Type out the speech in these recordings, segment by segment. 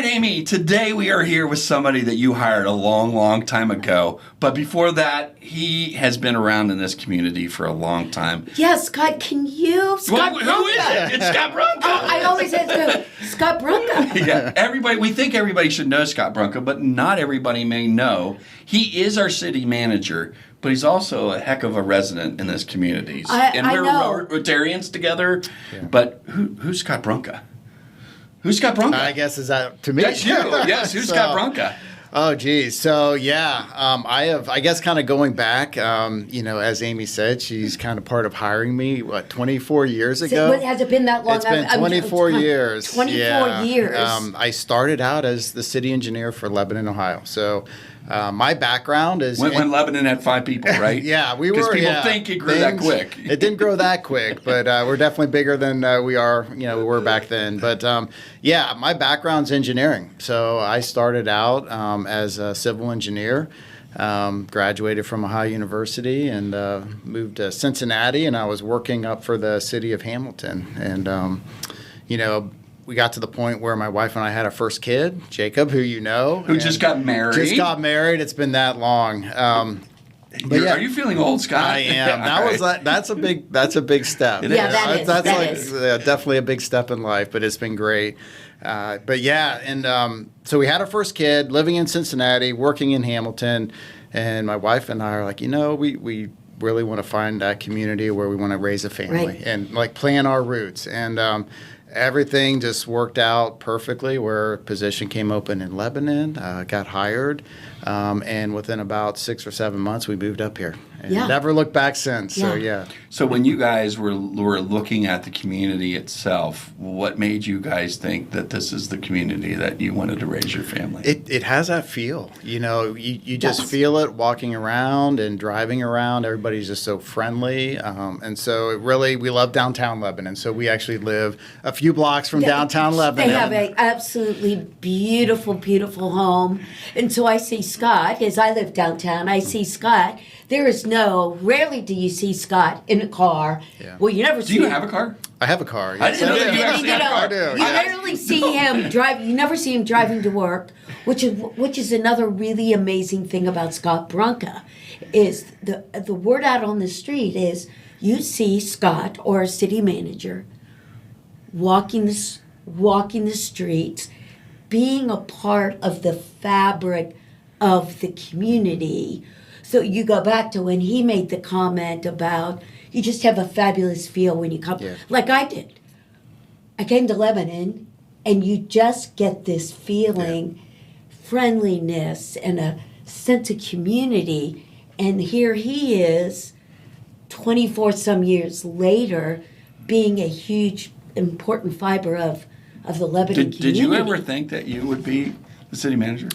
Amy, today we are here with somebody that you hired a long, long time ago. But before that, he has been around in this community for a long time. Yeah, Scott, can you? Scott Who is it? It's Scott Brunka. I always have to Scott Brunka. Yeah, we think everybody should know Scott Brunka, but not everybody may know. He is our city manager, but he's also a heck of a resident in this community. And we're Rotarians together. Yeah. But who's Scott Brunka? Who's Scott Brunka? I guess is that to me? That's you. Yes, who's Scott Brunka? Oh, geez. So, yeah, I guess kind of going back, as Amy said, she's kind of part of hiring me, 24 years ago? Has it been that long? It's been 24 years. 24 years. I started out as the city engineer for Lebanon, Ohio. So, my background is... When Lebanon had 5 people, right? Yeah, we were... Because people think it grew that quick. It didn't grow that quick, but we're definitely bigger than we were back then. But, my background's engineering. So I started out as a civil engineer, graduated from Ohio University, and moved to Cincinnati, and I was working up for the city of Hamilton. And, we got to the point where my wife and I had our first kid, Jacob, who you know. Who just got married. Just got married. It's been that long. Are you feeling old, Scott? I am. That's a big step. That's definitely a big step in life, but it's been great. So we had our first kid, living in Cincinnati, working in Hamilton, and my wife and I are like, we really want to find that community where we want to raise a family and plan our roots. And everything just worked out perfectly where a position came open in Lebanon, got hired, and within about 6 or 7 months, we moved up here. And never looked back since. So when you guys were looking at the community itself, what made you guys think that this is the community that you wanted to raise your family? It has that feel. You just feel it walking around and driving around. Everybody's just so friendly. And so we love downtown Lebanon. So we actually live a few blocks from downtown Lebanon. They have an absolutely beautiful, beautiful home. And so I see Scott, as I live downtown, I see Scott. Rarely do you see Scott in a car. Yeah. Well, you never see him. Do you have a car? I have a car. I didn't know that you actually had a car. You rarely see him drive. You never see him driving to work, which is another really amazing thing about Scott Brunka, is the word out on the street is you see Scott or a city manager walking the streets, being a part of the fabric of the community. So you go back to when he made the comment about you just have a fabulous feel when you come, like I did. I came to Lebanon, and you just get this feeling, friendliness, and a sense of community. And here he is, 24 some years later, being a huge, important fiber of the Lebanon community. Did you ever think that you would be the city manager?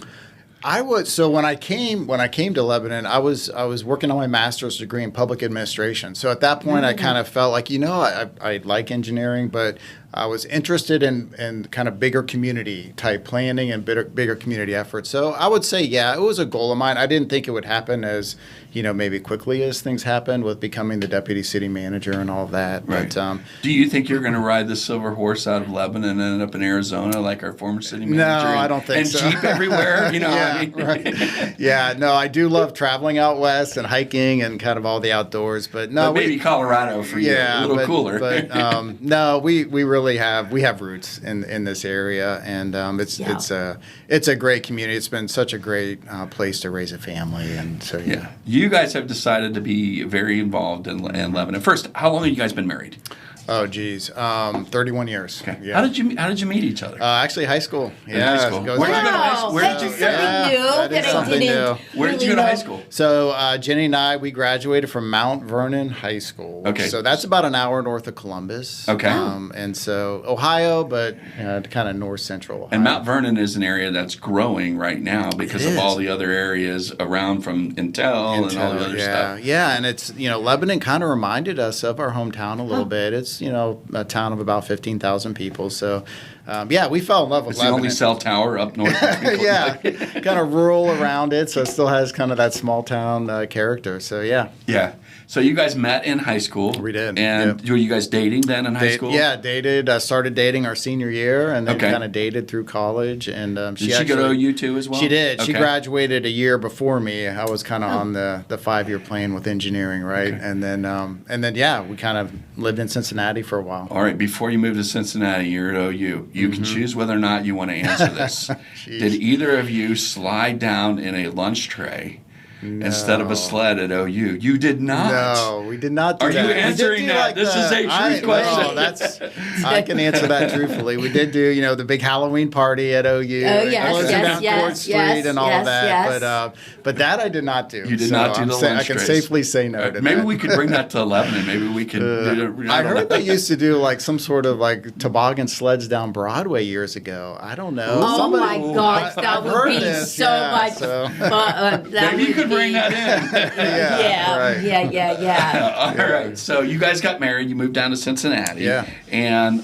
I was. So when I came to Lebanon, I was working on my master's degree in public administration. So at that point, I kind of felt like, I like engineering, but I was interested in kind of bigger community type planning and bigger community efforts. So I would say, it was a goal of mine. I didn't think it would happen as, maybe quickly as things happened with becoming the deputy city manager and all of that. Right. But, do you think you're going to ride the silver horse out of Lebanon and end up in Arizona like our former city manager? No, I don't think so. And Jeep everywhere, Right. Yeah, no, I do love traveling out west and hiking and kind of all the outdoors. But no, maybe Colorado for you, a little cooler. But no, we really have roots in this area, and it's a great community. It's been such a great place to raise a family, and so You guys have decided to be very involved in Lebanon. First, how long have you guys been married? Oh, geez. 31 years. Okay. Yeah. How did you meet each other? Actually, high school. Yeah. High school. Where did you go to high school? Where did you go to high school? So Jenny and I, we graduated from Mount Vernon High School. Okay. So that's about an hour north of Columbus. Okay. And so Ohio, but kind of north central Ohio. And Mount Vernon is an area that's growing right now because of all the other areas around from Intel and all the other stuff. Yeah, and it's, Lebanon kind of reminded us of our hometown a little bit. It's, a town of about 15,000 people. So yeah, we fell in love with It's the Lebanon. only cell tower up north. Yeah, kind of rural around it, so it still has kind of that small town character. So yeah. Yeah. So you guys met in high school. We did. And were you guys dating then in high school? Yeah, dated. Started dating our senior year, and then Okay. kind of dated through college. And Did she go to OU too as well? She did. She Okay. graduated a year before me. I was kind of on the 5-year plan with engineering, right? Okay. And then yeah, we kind of lived in Cincinnati for a while. All right. Before you moved to Cincinnati, you're at OU. You can choose whether or not you want to answer this. Did either of you slide down in a lunch tray? No. Instead of a sled at OU. You did not. No, we did not do Are that. you We did answering do, that? like, This is a truth question. No, I can answer that truthfully. We did do, the big Halloween party at OU. Oh, yes, closing yes, down yes, Court Street yes, and all yes, of that. yes. But that I did not do. You did not do the lunch I can trays. safely say no to Maybe that. we could bring that to Lebanon. Maybe we could. I heard they used to do like some sort of like toboggan sleds down Broadway years ago. I don't know. Oh my gosh, that I've would heard be this, so yeah, much so- fun. Maybe you could bring that in. right. Yeah. All right. So you guys got married. You moved down to Cincinnati. Yeah. And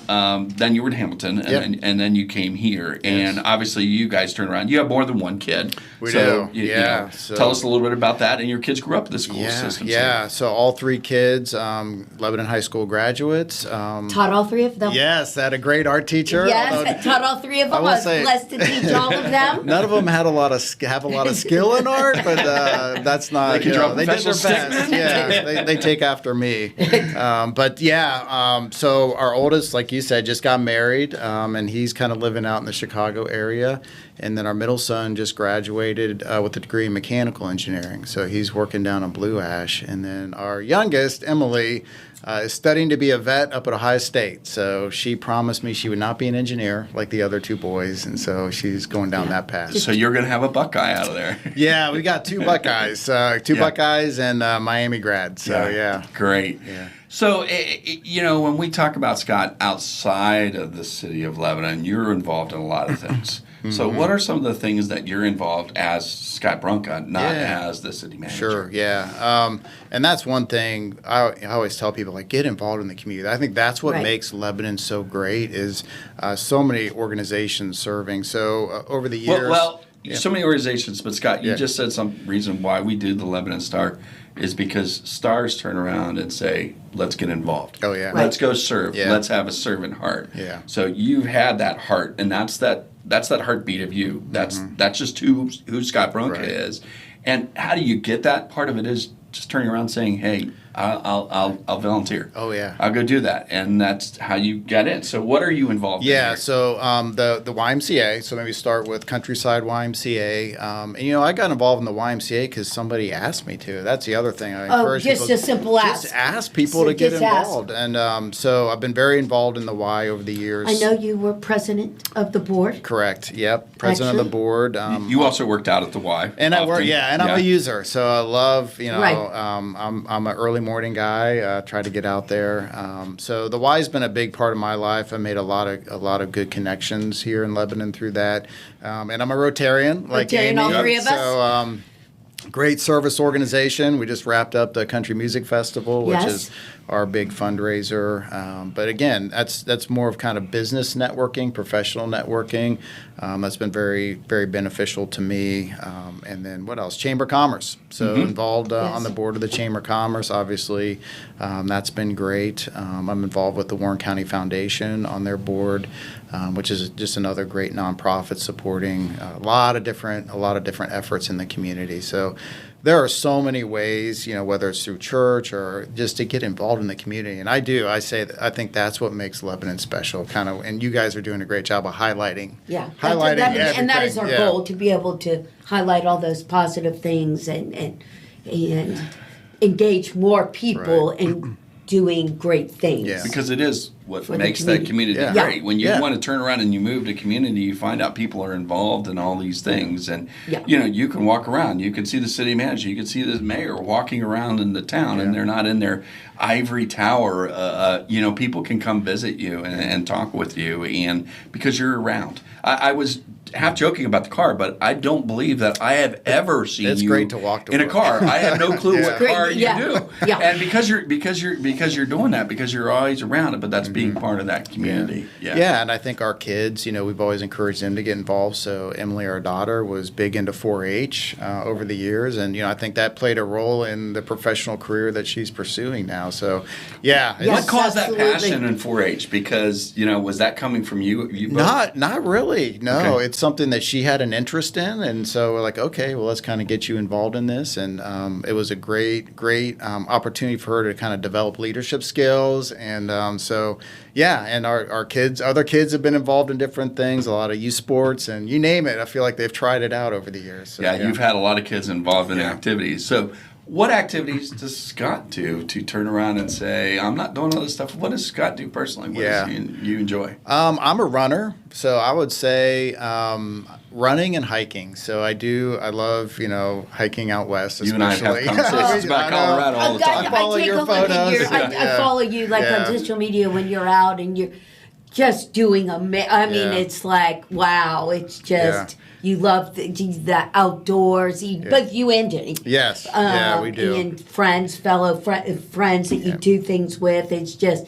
then you were in Hamilton, and then you came here. And obviously, you guys turned around. You have more than one kid. We so, do. You know, So- tell us a little bit about that. And your kids grew up in the school system. Yeah. So all 3 kids, Lebanon High School graduates. Taught all 3 of them? Yes, had a great art teacher. Yes, taught all 3 of them. I was blessed to teach all of them. None of them had a lot of skill in art, but that's not. They can draw they did their professional best. stickmen? Yeah, they take after me. But yeah, so our oldest, like you said, just got married, and he's kind of living out in the Chicago area. And then our middle son just graduated with a degree in mechanical engineering, so he's working down in Blue Ash. And then our youngest, Emily, is studying to be a vet up at Ohio State. So she promised me she would not be an engineer like the other 2 boys, and so she's going down that path. So you're going to have a Buckeye out of there. Yeah, we got 2 Buckeyes, Buckeyes and Miami grad. So yeah. Great. Yeah. So, when we talk about Scott outside of the city of Lebanon, you're involved in a lot of things. So what are some of the things that you're involved as Scott Brunka, not as the city manager? Sure, yeah. And that's one thing I always tell people, like, get involved in the community. I think that's what makes Lebanon so great is so many organizations serving. So over the years... So many organizations, but Scott, you just said some reason why we do the Lebanon Star is because stars turn around and say, let's get involved. Oh, yeah. Let's go serve. Yeah. Let's have a servant heart. Yeah. So you've had that heart, and that's that heartbeat of you. That's just who Scott Brunka is. And how do you get that? Part of it is just turning around and saying, hey, I'll volunteer. Oh, yeah. I'll go do that. And that's how you get in. So what are you involved in? Yeah, here? so the YMCA, so maybe start with Countryside YMCA. And, I got involved in the YMCA because somebody asked me to. That's the other thing I encourage just people. a simple ask. Just ask people to get Just ask. involved. And so I've been very involved in the Y over the years. I know you were president of the board. Correct, yep. President of the board. You also worked out at the Y. And I work, often. I'm a user, so I love, Right. I'm an early morning guy. Try to get out there. So the Y's been a big part of my life. I made a lot of good connections here in Lebanon through that. And I'm a Rotarian, like Amy. all 3 of us. So great service organization. We just wrapped up the Country Music Festival, which is our big fundraiser. But again, that's more of kind of business networking, professional networking. That's been very, very beneficial to me. And then what else? Chamber of Commerce. So involved on the board of the Chamber of Commerce, obviously. That's been great. I'm involved with the Warren County Foundation on their board, which is just another great nonprofit supporting a lot of different efforts in the community. So there are so many ways, whether it's through church or just to get involved in the community. And I think that's what makes Lebanon special, kind of. And you guys are doing a great job of highlighting. Yeah, highlighting everything. And that is our goal, to be able to highlight all those positive things and engage more people in doing great things. Yeah. Because it is what For the makes that community Yeah. great. When you Yeah. want to turn around and you move to community, you find out people are involved in all these things. And, Yeah. you can walk around. You can see the city manager. You can see the mayor walking around in the town, and they're not in their ivory tower. People can come visit you and talk with you, and because you're around. I was half joking about the car, but I don't believe that I have ever seen It's you great to walk to in a work. car. I have no clue what Great, car yeah, you do. yeah. And because you're doing that, because you're always around it, but that's being part of that community. Yeah, and I think our kids, we've always encouraged them to get involved. So Emily, our daughter, was big into 4-H over the years, and I think that played a role in the professional career that she's pursuing now. So, yeah, Yes, what caused absolutely. that passion in 4-H? Because was that coming from you? You both? Not really. No, Okay. it's something that she had an interest in, and so we're like, okay, well, let's kind of get you involved in this. And it was a great opportunity for her to kind of develop leadership skills. And so, yeah, and other kids have been involved in different things, a lot of youth sports, and you name it. I feel like they've tried it out over the years. So, You've had a lot of kids involved in activities. So what activities does Scott do to turn around and say, I'm not doing all this stuff? What does Scott do personally? What does you enjoy? I'm a runner, so I would say running and hiking. So I love, hiking out west, especially. You and I have conversations about Colorado all the time. I follow your photos. I follow you on social media when you're out and you're just doing it's like, wow, it's just... You love the outdoors, both you and Jenny. Yes, we do. And friends that you do things with. It's just,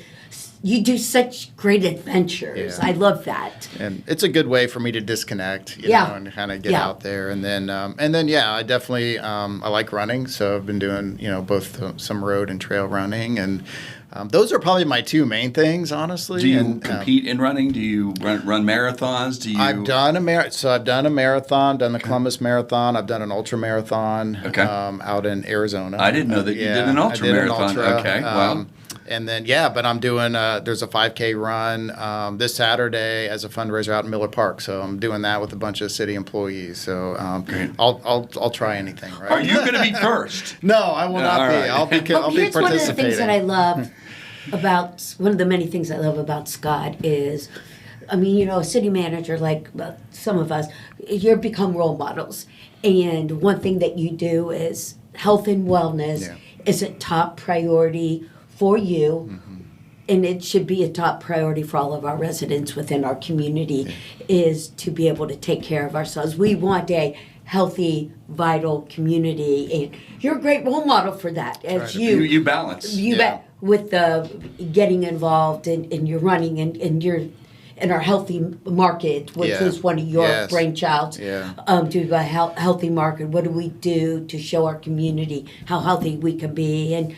you do such great adventures. I love that. And it's a good way for me to disconnect, you know, and kind of get out there. And then, I definitely, I like running. So I've been doing, both some road and trail running. And those are probably my two main things, honestly. Do you compete in running? Do you run marathons? I've done a marathon, done the Columbus Marathon. I've done an ultra marathon out in Arizona. I didn't know that you did an ultra marathon. Okay, wow. And then, but I'm doing, there's a 5K run this Saturday as a fundraiser out in Miller Park. So I'm doing that with a bunch of city employees. So I'll try anything, right? Are you going to be first? No, I will not be. Right. I'll be participating. Here's one of the things that I love one of the many things I love about Scott is, a city manager like some of us, you become role models. And one thing that you do is health and wellness is a top priority for you, and it should be a top priority for all of our residents within our community, is to be able to take care of ourselves. We want a healthy, vital community, and you're a great role model for that. As you balance. You bet. With the getting involved in your running and your in our healthy market, which is one of your brainchilds. To a healthy market, what do we do to show our community how healthy we can be? And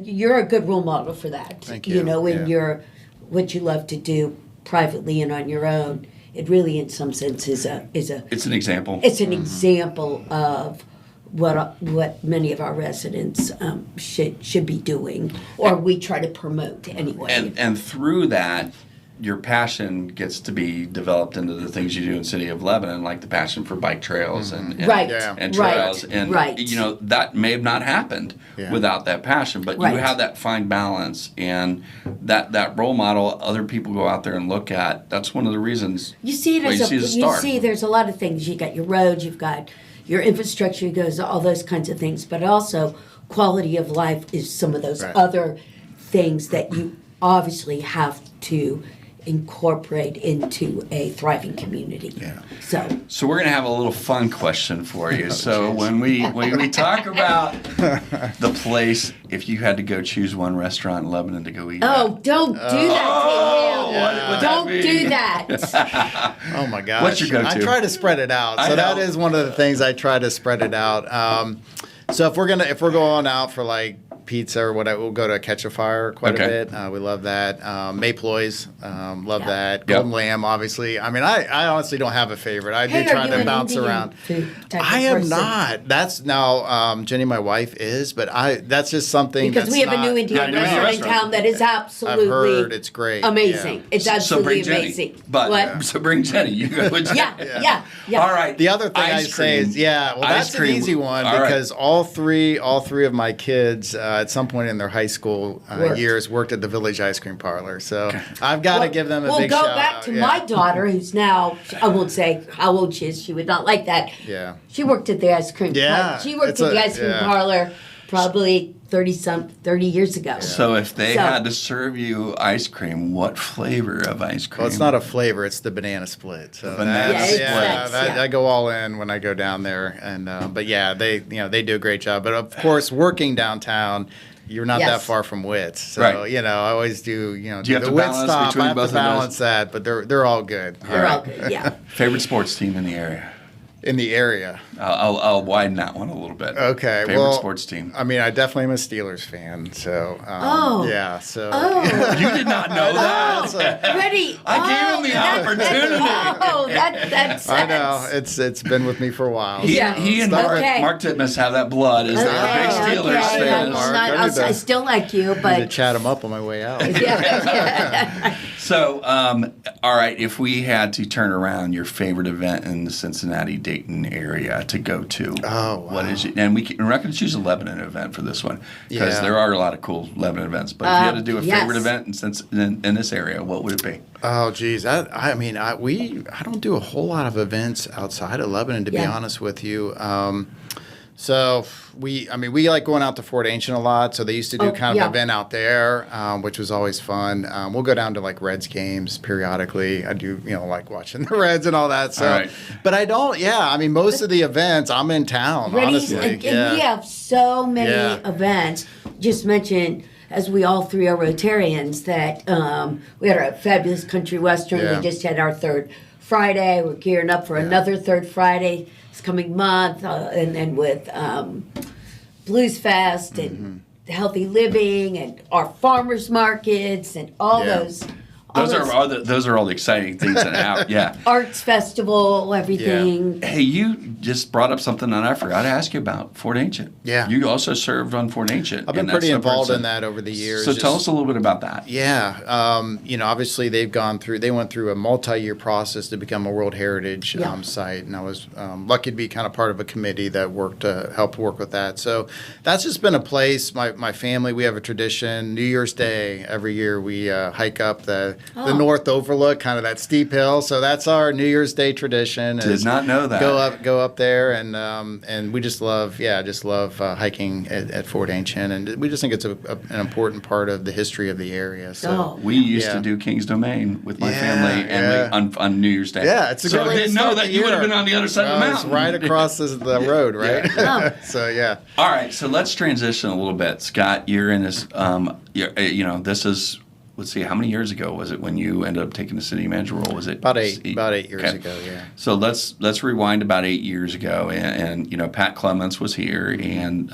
you're a good role model for that. Thank you. In your what you love to do privately and on your own. It really, in some sense, is It's an example. It's an example of what many of our residents should be doing, or we try to promote anyway. And through that, your passion gets to be developed into the things you do in City of Lebanon, like the passion for bike trails and trails. And that may have not happened without that passion, but you have that fine balance and that role model other people go out there and look at. That's one of the reasons you see it as you see there's a lot of things. You got your roads, you've got your infrastructure, goes all those kinds of things, but also quality of life is some of those other things that you obviously have to incorporate into a thriving community. So we're going to have a little fun question for you. So when we talk about the place, if you had to go choose one restaurant in Lebanon to go eat don't do that to him. Don't do that. Oh my gosh. What's your go-to? I try to spread it out. So that is one of the things I try to spread it out. So if we're going out for like pizza or whatever, we'll go to Catch a Fire quite a bit. We love that. Mayploy's, love that. Golden Lamb, obviously. I honestly don't have a favorite. I do try to bounce around. I am not. That's now Jenny, my wife, is, but that's just something because we have a new Indian restaurant in town that is absolutely. I've heard it's great, amazing. Yeah. It's absolutely amazing. So bring Jenny. You go with Jenny. Yeah. All right. The other thing I say is, that's an easy one because all three of my kids at some point in their high school years worked at the Village Ice Cream Parlor. So I've got to give them a big shout out. We'll go back to my daughter, who's now, I won't say how old she is. She would not like that. Yeah. She worked at the ice cream parlor. She worked at the ice cream parlor probably 30 years ago. So if they had to serve you ice cream, what flavor of ice cream? Well, it's not a flavor; it's the banana split. So I go all in when I go down there, and but yeah, they do a great job. But of course, working downtown, you're not that far from Wits, so I always do do the Wits stop. I have to balance that, but they're all good. They're all good. Yeah. Favorite sports team in the area? In the area. I'll widen that one a little bit. Okay. Favorite sports team? I mean, I definitely am a Steelers fan. So, yeah. So. You did not know that? Ready. I gave him the opportunity. That's I know. It's been with me for a while. He and Mark Titmus have that blood. Is they're big Steelers fans. I still like you, but. I need to chat him up on my way out. So, all right, if we had to turn around your favorite event in the Cincinnati-Dayton area to go to, what is it? And we're not going to choose a Lebanon event for this one because there are a lot of cool Lebanon events. But if you had to do a favorite event in this area, what would it be? Oh, geez. I don't do a whole lot of events outside of Lebanon, to be honest with you. So we like going out to Fort Ancient a lot. So they used to do kind of an event out there, which was always fun. We'll go down to like Reds games periodically. I do, like watching the Reds and all that. So, but I don't. Yeah, I mean, most of the events I'm in town. Honestly, and we have so many events. Just mentioned, as we all three are Rotarians, that we had our fabulous country western. We just had our third Friday. We're gearing up for another third Friday this coming month, and then with Blues Fest and Healthy Living and our farmers markets and all those. Those are all the exciting things that happen. Yeah. Arts festival, everything. Hey, you just brought up something that I forgot to ask you about, Fort Ancient. Yeah. You also served on Fort Ancient. I've been pretty involved in that over the years. So tell us a little bit about that. Yeah. Obviously they went through a multi-year process to become a World Heritage site. And I was lucky to be kind of part of a committee that helped work with that. So that's just been a place, my family, we have a tradition. New Year's Day, every year we hike up the North Overlook, kind of that steep hill. So that's our New Year's Day tradition. Did not know that. Go up there, and we just love hiking at Fort Ancient, and we just think it's an important part of the history of the area. So we used to do King's Domain with my family, and on New Year's Day. Yeah, it's a good way to I didn't know that you would have been on the other side of the mountain. It's right across the road, right? So yeah. All right, so let's transition a little bit, Scott. You're in this. This is. Let's see, how many years ago was it when you ended up taking the city manager role? Was it about 8 years ago? Yeah. So let's rewind about 8 years ago, and Pat Clements was here, and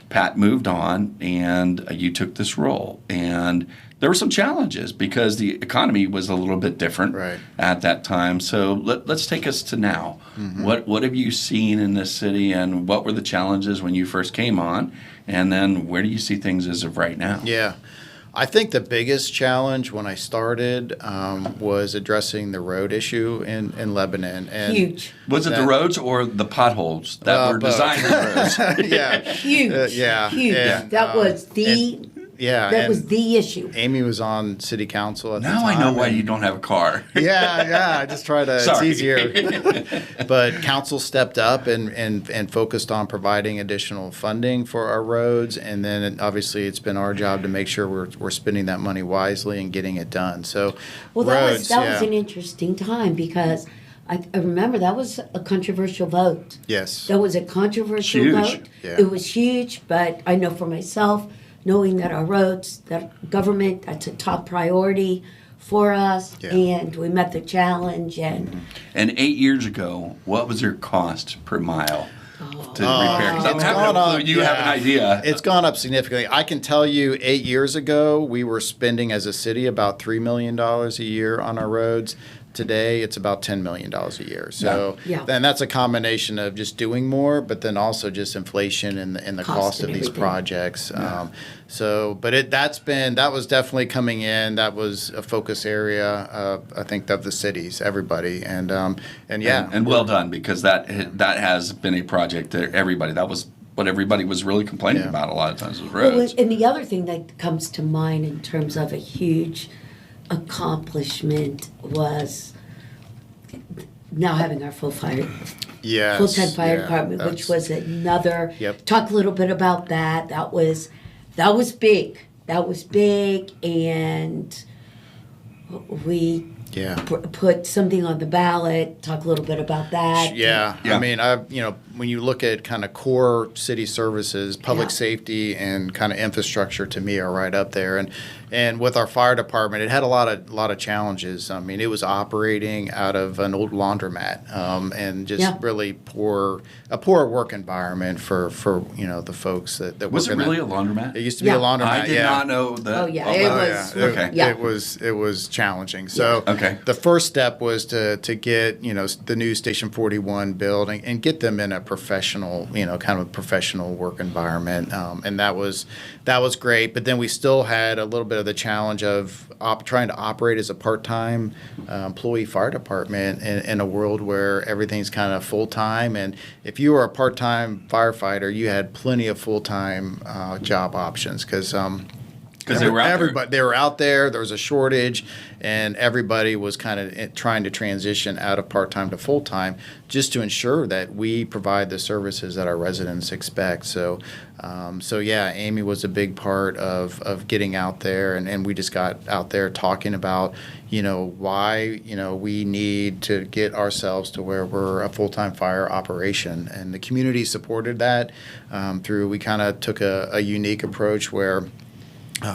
Pat moved on, and you took this role, and there were some challenges because the economy was a little bit different at that time. So let's take us to now. Mm-hmm. What have you seen in this city, and what were the challenges when you first came on, and then where do you see things as of right now? Yeah. I think the biggest challenge when I started was addressing the road issue in Lebanon. And huge. Was it the roads or the potholes that were designed for roads? Huge. Huge. And, that was the... that was the issue. Amy was on city council at the time. Now I know why you don't have a car. I just try to. It's easier. But council stepped up and focused on providing additional funding for our roads, and then obviously it's been our job to make sure we're spending that money wisely and getting it done. So, roads, that was an interesting time because I remember that was a controversial vote. Yes, that was a controversial vote. Yeah. It was huge, but I know for myself, knowing that our roads, that government, that's a top priority for us, and we met the challenge. And 8 years ago, what was your cost per mile to repair? Because you have an idea. It's gone up significantly. I can tell you 8 years ago, we were spending as a city about $3 million a year on our roads. Today, it's about $10 million a year. So then that's a combination of just doing more, but then also just inflation and the cost of these projects. But that was definitely coming in. That was a focus area, I think, of the cities, everybody. And well done, because that has been a project that that was what everybody was really complaining about a lot of times was roads. And the other thing that comes to mind in terms of a huge accomplishment was now having our full-time fire department, which was another. Talk a little bit about that. That was that was big. That was big, and we put something on the ballot. Talk a little bit about that. Yeah. I mean, when you look at kind of core city services, public safety and kind of infrastructure, to me, are right up there. And with our fire department, it had a lot of challenges. I mean, it was operating out of an old laundromat, and just really poor work environment for the folks that work in Was it really a laundromat? It used to be a laundromat. I did not know that. Oh yeah, it was. Okay. It was challenging. So the first step was to get the new Station 41 built and get them in a professional kind of a professional work environment, and that was great. But then we still had a little bit of the challenge of trying to operate as a part-time employee fire department in a world where everything's kind of full-time. And if you were a part-time firefighter, you had plenty of full-time job options because they were out there. They were out there. There was a shortage, and everybody was kind of trying to transition out of part-time to full-time just to ensure that we provide the services that our residents expect. So Amy was a big part of getting out there, and we just got out there talking about, why, we need to get ourselves to where we're a full-time fire operation. And the community supported that we kind of took a unique approach where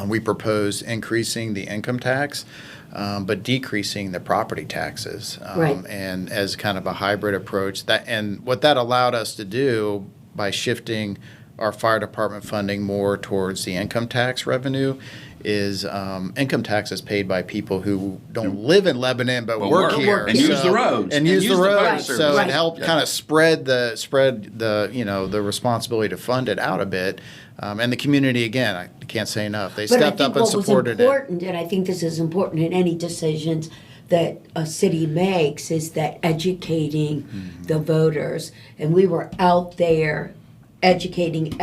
we proposed increasing the income tax, but decreasing the property taxes, and as kind of a hybrid approach. And what that allowed us to do by shifting our fire department funding more towards the income tax revenue is income taxes paid by people who don't live in Lebanon but work here and use the roads and use the roads. Fire So it helped kind of spread the the responsibility to fund it out a bit. And the community, again, I can't say enough. They stepped up and supported it. What was important, and I think this is important in any decisions that a city makes, is that educating the voters. And we were out there educating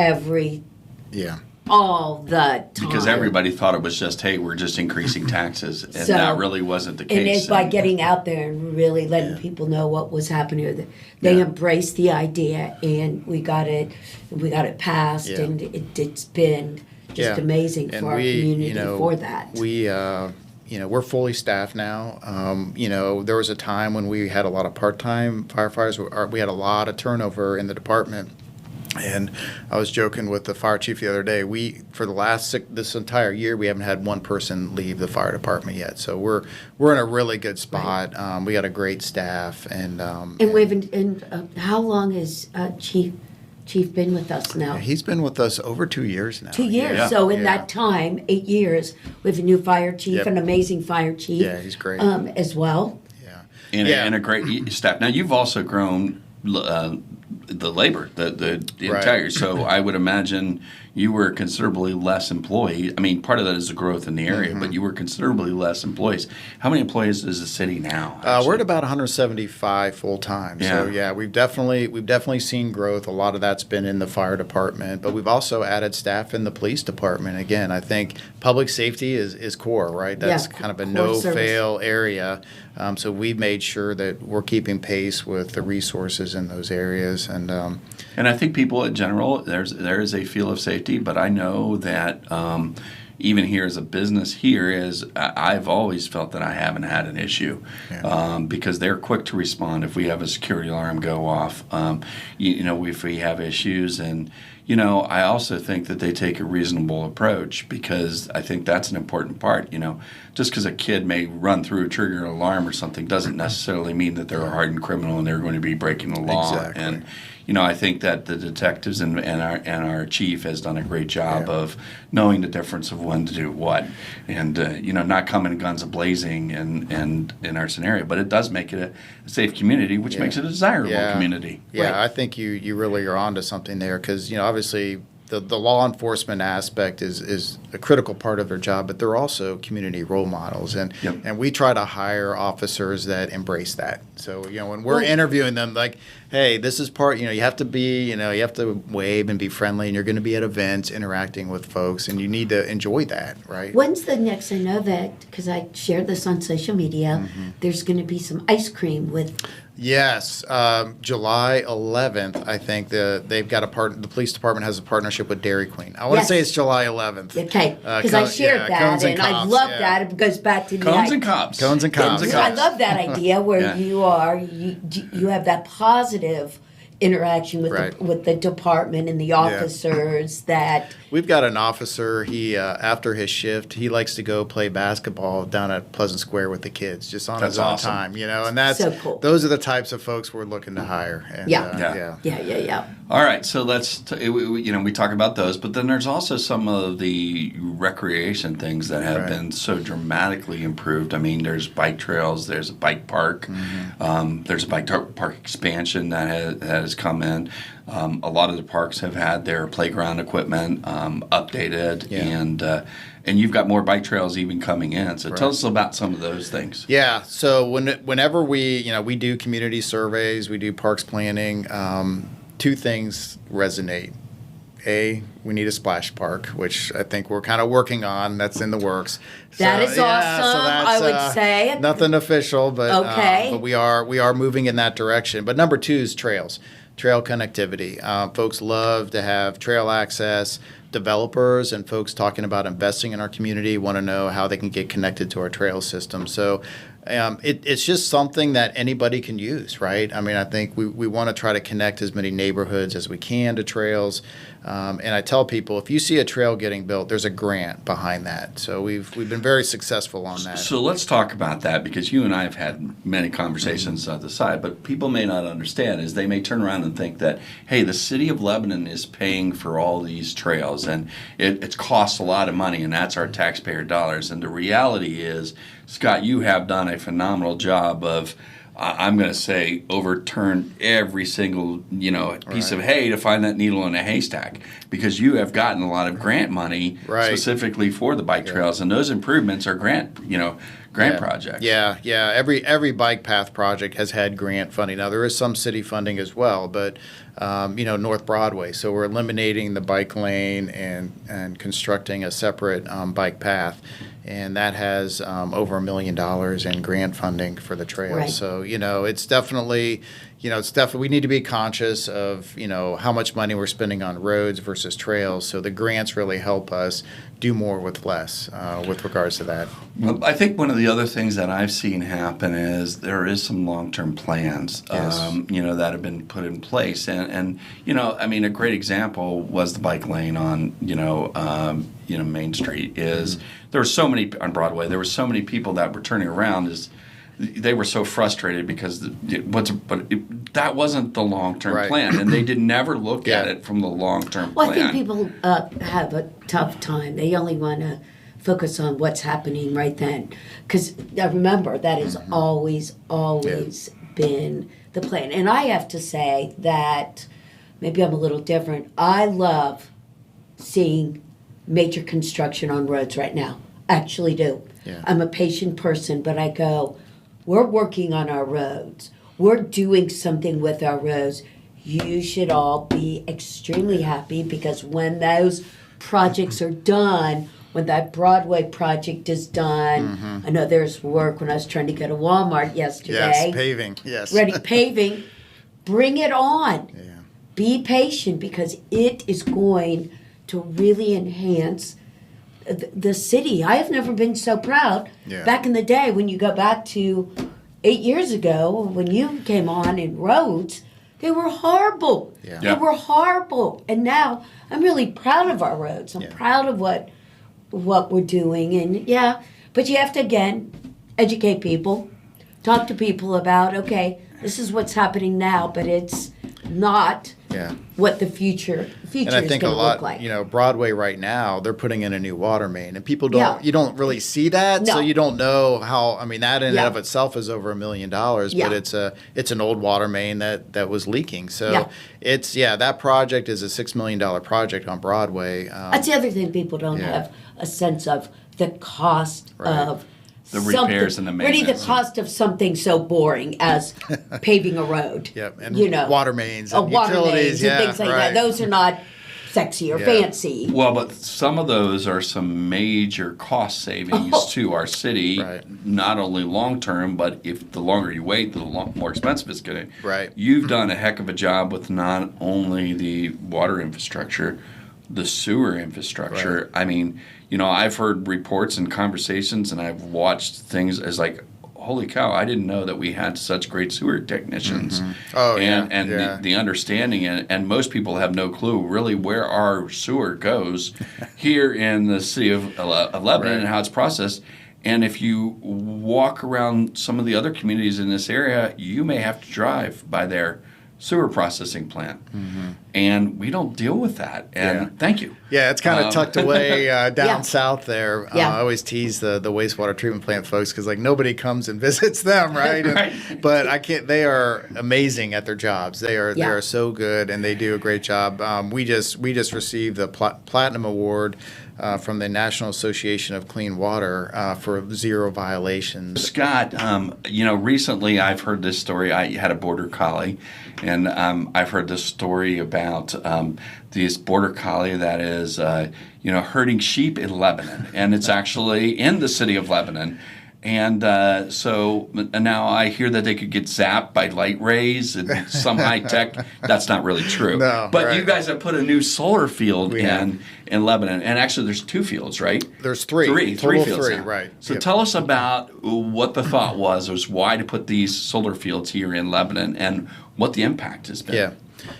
all the time. Because everybody thought it was just, hey, we're just increasing taxes. And that really wasn't the case. And it's by getting out there and really letting people know what was happening. They embraced the idea, and we got it passed, and it's been just amazing for our community for that. We're fully staffed now. There was a time when we had a lot of part-time firefighters. We had a lot of turnover in the department. And I was joking with the fire chief the other day. For this entire year, we haven't had one person leave the fire department yet. So we're in a really good spot. Right. We got a great staff, and how long has Chief been with us now? He's been with us over 2 years now. 2 years. Yeah. So in that time, 8 years, we have a new fire chief, an amazing fire chief. Yeah, he's great as well. Yeah, and a great staff. Now you've also grown the labor, the entire. So I would imagine you were considerably less employee. I mean, part of that is the growth in the area, but you were considerably less employees. How many employees is the city now? We're at about 175 full time. Yeah. So we've definitely seen growth. A lot of that's been in the fire department, but we've also added staff in the police department. Again, I think public safety is core, right? That's kind of a no-fail area. So we've made sure that we're keeping pace with the resources in those areas, and I think people in general, there is a feel of safety, but I know that even here as a business I've always felt that I haven't had an issue because they're quick to respond if we have a security alarm go off, if we have issues. And I also think that they take a reasonable approach, because I think that's an important part. Just because a kid may run through a trigger alarm or something doesn't necessarily mean that they're a hardened criminal and they're going to be breaking the law. Exactly. And I think that the detectives and our chief has done a great job of knowing the difference of when to do what, and not coming guns a-blazing in our scenario. But it does make it a safe community, which makes it a desirable community. Yeah, right. I think you really are onto something there, because obviously the law enforcement aspect is a critical part of their job, but they're also community role models, and we try to hire officers that embrace that. So when we're interviewing them, like, hey, this is part. You have to be, you have to wave and be friendly, and you're going to be at events interacting with folks, and you need to enjoy that, right? When's the next? I know that because I shared this on social media. There's going to be some ice cream with Yes, July 11th. I think they've got the police department has a partnership with Dairy Queen. I want to say it's July 11th. Okay, because I shared that, and I love that. It goes back to the Cones and Cops. Cones and Cops. I love that idea where you have that positive interaction with the department and the officers that we've got an officer. He after his shift, he likes to go play basketball down at Pleasant Square with the kids, just on his own time, and that's so cool. Those are the types of folks we're looking to hire. And, yeah. All right, so we talk about those, but then there's also some of the recreation things that have been so dramatically improved. I mean, there's bike trails, there's a bike park, there's a bike park expansion that has come in. A lot of the parks have had their playground equipment updated, and you've got more bike trails even coming in. So tell us about some of those things. Yeah. So whenever we do community surveys, we do parks planning. Two things resonate. A, we need a splash park, which I think we're kind of working on. That's in the works. That is awesome. I would say nothing official, but okay. But we are moving in that direction. But number two is trails. Trail connectivity. Folks love to have trail access. Developers and folks talking about investing in our community want to know how they can get connected to our trail system. So it's just something that anybody can use, right? I mean, I think we want to try to connect as many neighborhoods as we can to trails. And I tell people, if you see a trail getting built, there's a grant behind that. So we've been very successful on that. So let's talk about that, because you and I have had many conversations on the side, but people may not understand is they may turn around and think that, hey, the city of Lebanon is paying for all these trails, and it costs a lot of money, and that's our taxpayer dollars. And the reality is, Scott, you have done a phenomenal job of, I'm going to say, overturn every single piece of hay to find that needle in a haystack, because you have gotten a lot of grant money specifically for the bike trails, and those improvements are grant projects. Yeah. Every bike path project has had grant funding. Now there is some city funding as well, but North Broadway. So we're eliminating the bike lane and constructing a separate bike path. And that has over $1 million in grant funding for the trail. Right. So, it's definitely, we need to be conscious of, how much money we're spending on roads versus trails. So the grants really help us do more with less with regards to that. Well, I think one of the other things that I've seen happen is there is some long-term plans, that have been put in place. And a great example was the bike lane on, Main Street is there were so many on Broadway. There were so many people that were turning around they were so frustrated because that wasn't the long-term plan, and they never look at it from the long-term plan. I think people have a tough time. They only want to focus on what's happening right then, because remember that has always been the plan. And I have to say that maybe I'm a little different. I love seeing major construction on roads right now. Actually do. Yeah. I'm a patient person, but I go, we're working on our roads. We're doing something with our roads. You should all be extremely happy, because when those projects are done, when that Broadway project is done, I know there's work when I was trying to go to Walmart yesterday. Yes, paving. Yes. Ready paving. Bring it on. Yeah. Be patient, because it is going to really enhance the city. I have never been so proud. Yeah. Back in the day, when you go back to 8 years ago, when you came on in roads, they were horrible. Yeah. They were horrible. And now I'm really proud of our roads. I'm proud of what we're doing. And but you have to, again, educate people, talk to people about, okay, this is what's happening now, but it's not what the future and I is think going a to lot, look like. Broadway right now, they're putting in a new water main, and people you don't really see that, No. so you don't know how. I mean, that in and of itself is over $1 million, but it's an old water main that was leaking. So it's that project is a $6 million project on Broadway. That's the other thing people don't have a sense of, the cost of the repairs and the maintenance. Really, the cost of something so boring as paving a road. And water mains and water utilities mains and things like that. Those are not sexy or fancy. Well, but some of those are some major cost savings to our city, not only long term, but if the longer you wait, the more expensive it's getting. Right. You've done a heck of a job with not only the water infrastructure, the sewer infrastructure. I mean, I've heard reports and conversations, and I've watched things as like, holy cow, I didn't know that we had such great sewer technicians. Oh, and the understanding, and most people have no clue really where our sewer goes here in the city of Lebanon and how it's processed. And if you walk around some of the other communities in this area, you may have to drive by their sewer processing plant. And we don't deal with that. And thank you. Yeah, it's kind of tucked away down south there. Yeah. I always tease the wastewater treatment plant folks because like nobody comes and visits them, right? But I can't. They are amazing at their jobs. They are so good, and they do a great job. We just received the platinum award from the National Association of Clean Water for 0 violations. Scott, recently I've heard this story. I had a border collie, and I've heard this story about this border collie that is, herding sheep in Lebanon, and it's actually in the city of Lebanon. And so now I hear that they could get zapped by light rays and some high tech. That's not really true. No, but you guys have put a new solar field in Lebanon. And actually, there's 2 fields, right? There's 3. Three fields. Now. Right. So tell us about what the thought was why to put these solar fields here in Lebanon and what the impact has been.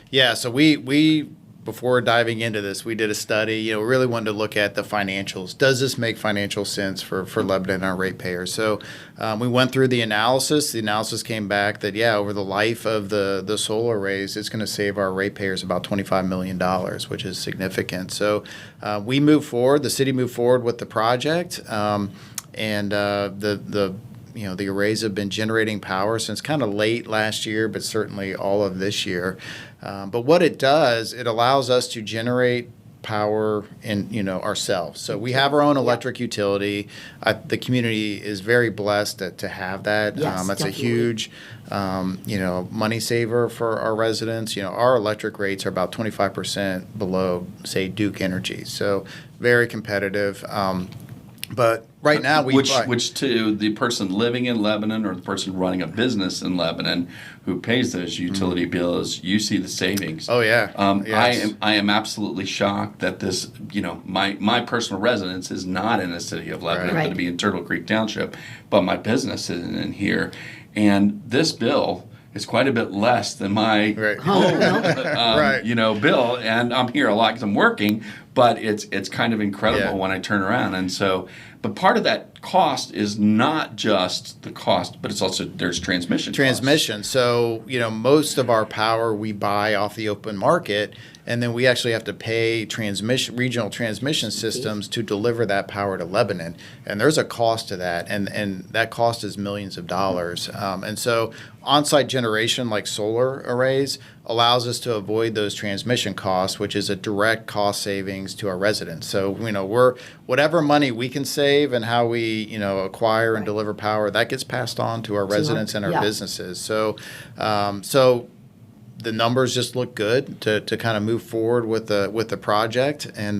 Yeah. So we before diving into this, we did a study, really wanted to look at the financials. Does this make financial sense for Lebanon and our ratepayers? So we went through the analysis. The analysis came back that, over the life of the solar arrays, it's going to save our ratepayers about $25 million, which is significant. So we moved forward. The city moved forward with the project. And the arrays have been generating power since kind of late last year, but certainly all of this year. But what it does, it allows us to generate power in ourselves. So we have our own electric utility. The community is very blessed to have that. Yes, that's definitely. a huge money saver for our residents. Our electric rates are about 25% below, say, Duke Energy. So very competitive. But right now which to the person living in Lebanon or the person running a business in Lebanon who pays those utility bills, you see the savings. Oh yeah. Yes. I am absolutely shocked that this, my personal residence is not in the city of Lebanon. I'm going to be in Turtle Creek Township, but my business is in here, and this bill is quite a bit less than my home, bill, and I'm here a lot because I'm working. But it's kind of incredible when I turn around, and so. But part of that cost is not just the cost, but it's also there's transmission. Costs. So most of our power we buy off the open market, and then we actually have to pay regional transmission systems to deliver that power to Lebanon, and there's a cost to that, and that cost is millions of dollars. And so on-site generation like solar arrays allows us to avoid those transmission costs, which is a direct cost savings to our residents. So we're whatever money we can save and how we acquire and deliver power, that gets passed on to our residents and our businesses. So the numbers just look good to kind of move forward with the project, and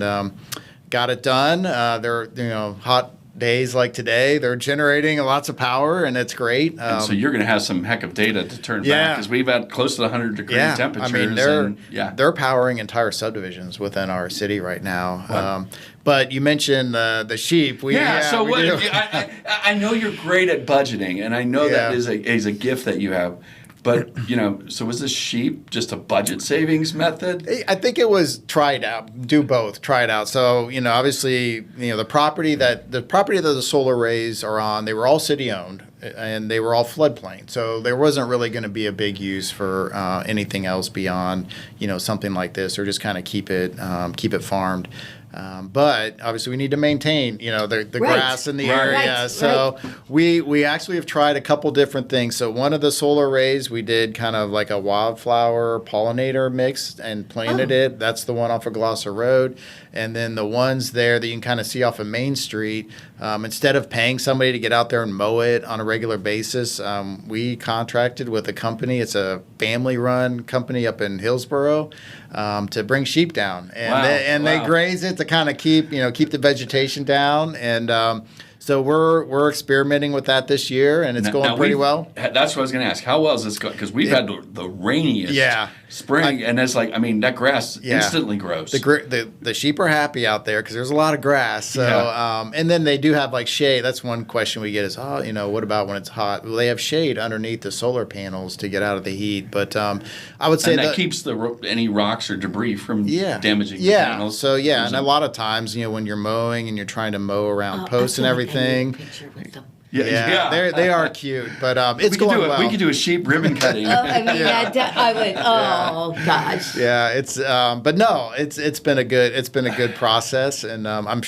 got it done. They're hot days like today, they're generating lots of power, and it's great. And so you're going to have some heck of data to turn back, because we've had close to 100-degree temperatures. I mean, they're powering entire subdivisions within our city right now. But you mentioned the sheep. I know you're great at budgeting, and I know that is a gift that you have. But, so was this sheep just a budget savings method? I think it was try it out, do both, try it out. So, obviously, the property that the solar arrays are on, they were all city owned, and they were all floodplain. So there wasn't really going to be a big use for anything else beyond, something like this, or just kind of keep it farmed. But obviously we need to maintain, the Right. grass in the Right. area. Right. So we actually have tried a couple different things. So one of the solar arrays, we did kind of like a wildflower pollinator mix and planted it. That's the one off of Gloucester Road. And then the ones there that you can kind of see off of Main Street, instead of paying somebody to get out there and mow it on a regular basis, we contracted with a company. It's a family-run company up in Hillsboro to bring sheep down, and they graze it to kind of keep the vegetation down. And so we're experimenting with that this year, and it's going pretty well. That's what I was going to ask. How well is this going? Because we've had the rainiest spring, and it's like, that grass instantly grows. The sheep are happy out there because there's a lot of grass. So and then they do have like shade. That's one question we get is, what about when it's hot? Well, they have shade underneath the solar panels to get out of the heat. But I would say that keeps any rocks or debris from damaging the panels. So and a lot of times, when you're mowing and you're trying to mow around posts and everything. They are cute, but it's going well. We could do a sheep ribbon cutting. I would. Oh gosh. Yeah, it's but no, it's been a good process, and I'm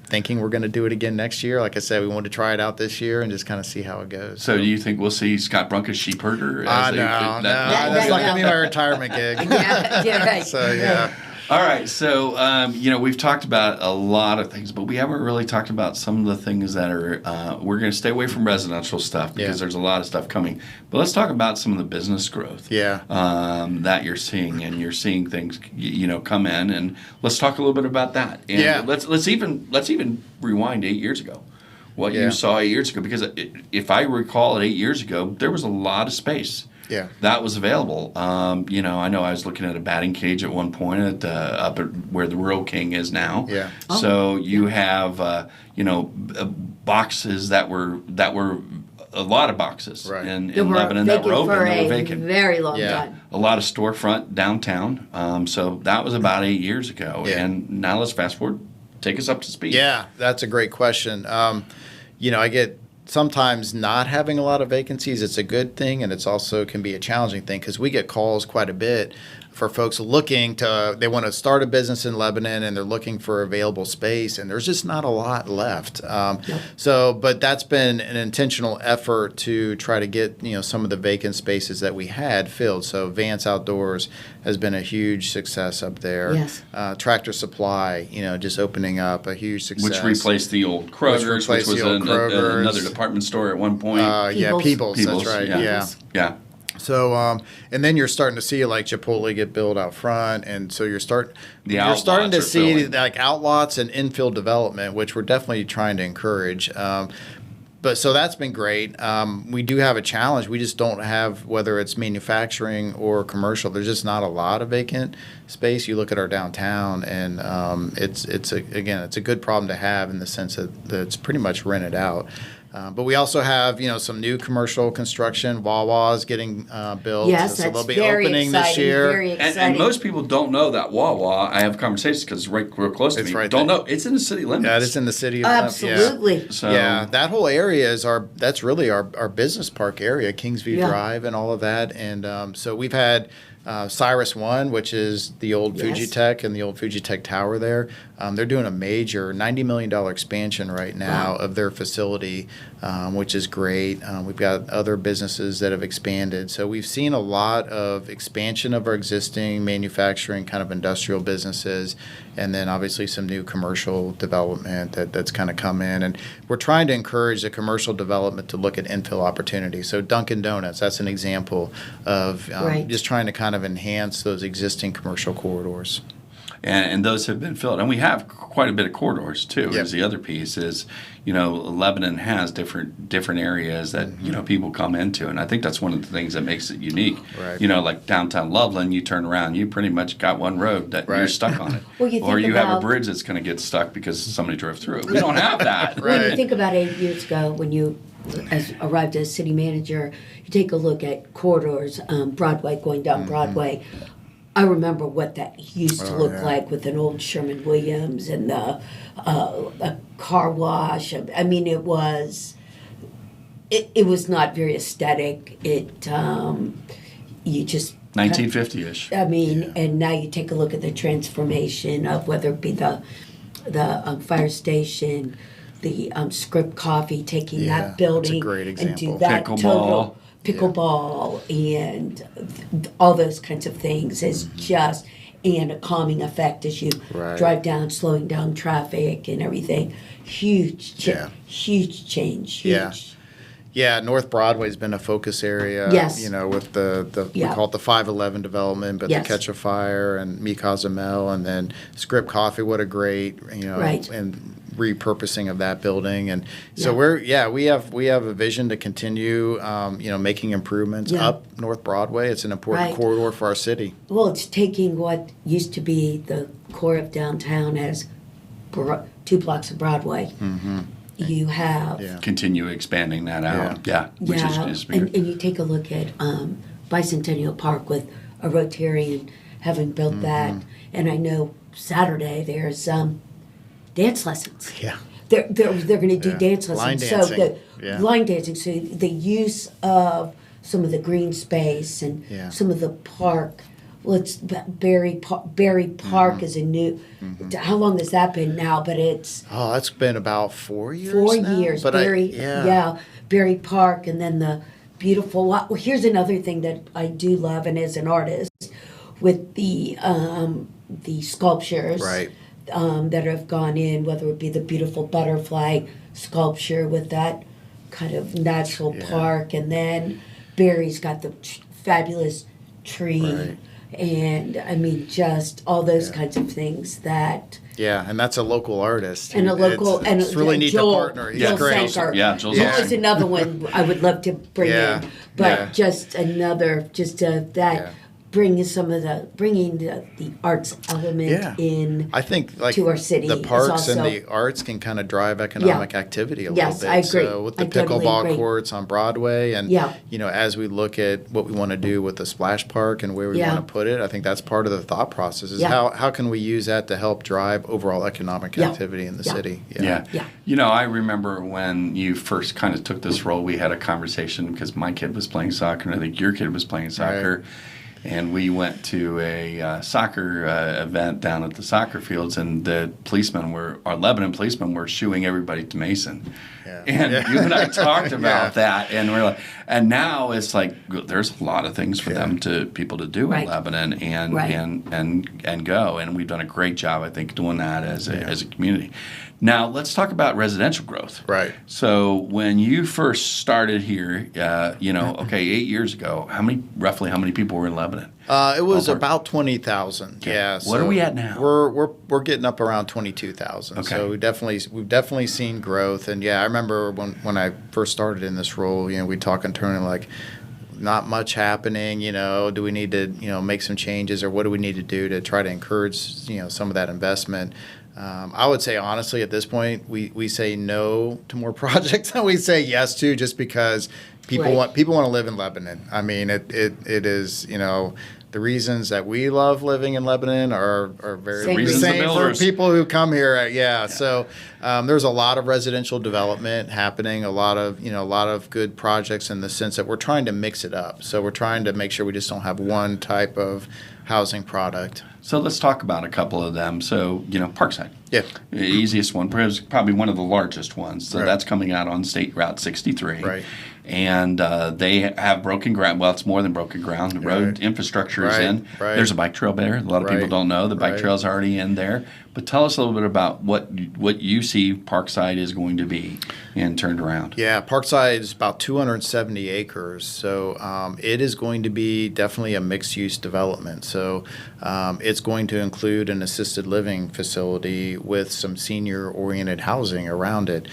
thinking we're going to do it again next year. Like I said, we wanted to try it out this year and just kind of see how it goes. So do you think we'll see Scott Brunka's sheep herder? No, that's not going to be my retirement gig. Right. So All right, so we've talked about a lot of things, but we haven't really talked about some of the things that are. We're going to stay away from residential stuff because there's a lot of stuff coming. But let's talk about some of the business growth. That you're seeing, and you're seeing things come in, and let's talk a little bit about that. And let's even rewind 8 years ago. What you saw 8 years ago, because if I recall it 8 years ago, there was a lot of space. That was available. I know I was looking at a batting cage at one point up at where the Rural King is now. So you have boxes that were a lot of boxes in Lebanon that were open. They were vacant. Very long time. A lot of storefront downtown. So that was about 8 years ago. And now let's fast forward. Take us up to speed. Yeah, that's a great question. I get. Sometimes not having a lot of vacancies, it's a good thing, and it's also can be a challenging thing because we get calls quite a bit for folks they want to start a business in Lebanon and they're looking for available space, and there's just not a lot left. But that's been an intentional effort to try to get some of the vacant spaces that we had filled. So Vance Outdoors has been a huge success up there. Yes. Tractor Supply, just opening up, a huge success. Which replaced the old Kroger's, which was another department store at one point. People's, that's right. Yeah. So, and then you're starting to see like Chipotle get built out front, and so you're starting to see like outlots and infill development, which we're definitely trying to encourage. But so that's been great. We do have a challenge. We just don't have, whether it's manufacturing or commercial, there's just not a lot of vacant space. You look at our downtown, and it's a good problem to have in the sense that it's pretty much rented out. But we also have, some new commercial construction. Wawa's getting built. Yes, so that's they'll be very opening exciting, this year. very exciting. And most people don't know that Wawa. I have conversations because it's real close to me. Right don't know it's in the city limits. Yeah, it's in the city. Absolutely. So that whole area that's really our business park area, Kingsview Drive, and all of that. And so we've had. Cyrus One, which is the old Fujitech and the old Fujitech Tower there. They're doing a major $90 million expansion right now of their facility, which is great. We've got other businesses that have expanded. So we've seen a lot of expansion of our existing manufacturing kind of industrial businesses, and then obviously some new commercial development that's kind of come in. And we're trying to encourage the commercial development to look at infill opportunities. So Dunkin' Donuts, that's an example of just trying to kind of enhance those existing commercial corridors. And those have been filled. And we have quite a bit of corridors, too, is the other piece is, Lebanon has different areas that, people come into. And I think that's one of the things that makes it unique. Right. Like downtown Loveland, you turn around, you pretty much got one road that you're stuck on it. Or you have a bridge that's going to get stuck because somebody drove through it. We don't have that. When you think about 8 years ago, when you arrived as city manager, you take a look at corridors, Broadway, going down Broadway. I remember what that used to look like with an old Sherman Williams and a car wash. I mean, it was not very aesthetic. You just 1950-ish. I mean, and now you take a look at the transformation of whether it be the fire station, the Script Coffee, taking that building that's a great and do example. that Pickleball. total pickleball and all those kinds of things is just, and a calming effect as you drive down, slowing down traffic and everything. Huge change. Huge. Yeah, North Broadway's been a focus area. Yes. You know, with we call it the 511 development, but the Catch a Fire and Mi Cozumel, and then Script Coffee. What a great, and repurposing of that building. And so we have a vision to continue, making improvements up North Broadway. It's an important corridor for our city. Well, it's taking what used to be the core of downtown as 2 blocks of Broadway. Mm-hmm. You have continue expanding that out. Which is bigger. And you take a look at Bicentennial Park with a Rotarian having built that, and I know Saturday there's dance lessons. Yeah, they're going to do dance lessons. Line dancing. So line dancing. So the use of some of the green space and some of the park. Well, it's Berry Park is a new. How long has that been now? But it's that's been about 4 years. 4 now? years. But Berry Park, and then the beautiful. Well, here's another thing that I do love, and as an artist, with the sculptures that have gone in, whether it be the beautiful butterfly sculpture with that kind of natural park, and then Barry's got the fabulous tree. Right. And I mean, just all those kinds of things that. Yeah, and that's a local artist. And it's really neat Joel, to partner. He's Joel great. Sanker. Joel's Joel is another one I would love to bring in, but just another, bringing the arts element in. I think to our city. The parks and the arts can kind of drive economic activity a little bit. Yes, I agree. So with the totally pickleball agree. courts on Broadway, and as we look at what we want to do with the splash park and where we want to put it, I think that's part of the thought process. Is how can we use that to help drive overall economic activity in the city? Yeah. I remember when you first kind of took this role, we had a conversation because my kid was playing soccer, and I think your kid was playing soccer. Right. And we went to a soccer event down at the soccer fields, and the our Lebanon policemen were shooing everybody to Mason. Yeah. And you and I talked about that, and we're like, and now it's like there's a lot of things for people to do in Lebanon and go, and we've done a great job, I think, doing that as a community. Now, let's talk about residential growth. Right. So when you first started here, 8 years ago, roughly how many people were in Lebanon? It was about 20,000. Okay. Yeah. What are we at now? We're getting up around 22,000. Okay. So we've definitely seen growth. And I remember when I first started in this role, we talk internally like, not much happening. Do we need to make some changes, or what do we need to do to try to encourage some of that investment? I would say honestly at this point we say no to more projects than we say yes to, just because people want to live in Lebanon. I mean it is the reasons that we love living in Lebanon are very the same for people who come here. So there's a lot of residential development happening, a lot of good projects in the sense that we're trying to mix it up. So we're trying to make sure we just don't have one type of housing product. So let's talk about a couple of them. So, Parkside. Yeah. The easiest one, probably one of the largest ones. So that's coming out on State Route 63. Right. And they have broken ground. Well, it's more than broken ground. The road infrastructure is in. Right. There's a bike trail there. A lot of people don't know the bike trail is already in there. But tell us a little bit about what you see Parkside is going to be and turned around. Yeah, Parkside is about 270 acres. So it is going to be definitely a mixed-use development. So it's going to include an assisted living facility with some senior-oriented housing around it.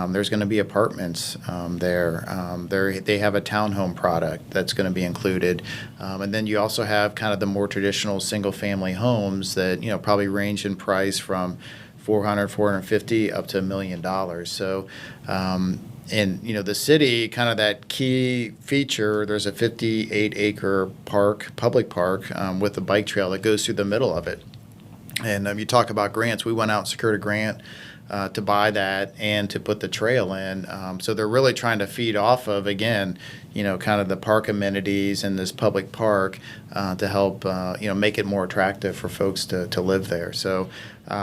There's going to be apartments there. They have a townhome product that's going to be included. And then you also have kind of the more traditional single-family homes that, probably range in price from $400,000, $450,000 up to $1 million. So, the city, kind of that key feature, there's a 58-acre public park with a bike trail that goes through the middle of it. And you talk about grants. We went out and secured a grant to buy that and to put the trail in. So they're really trying to feed off of, again, kind of the park amenities and this public park to help, make it more attractive for folks to live there. So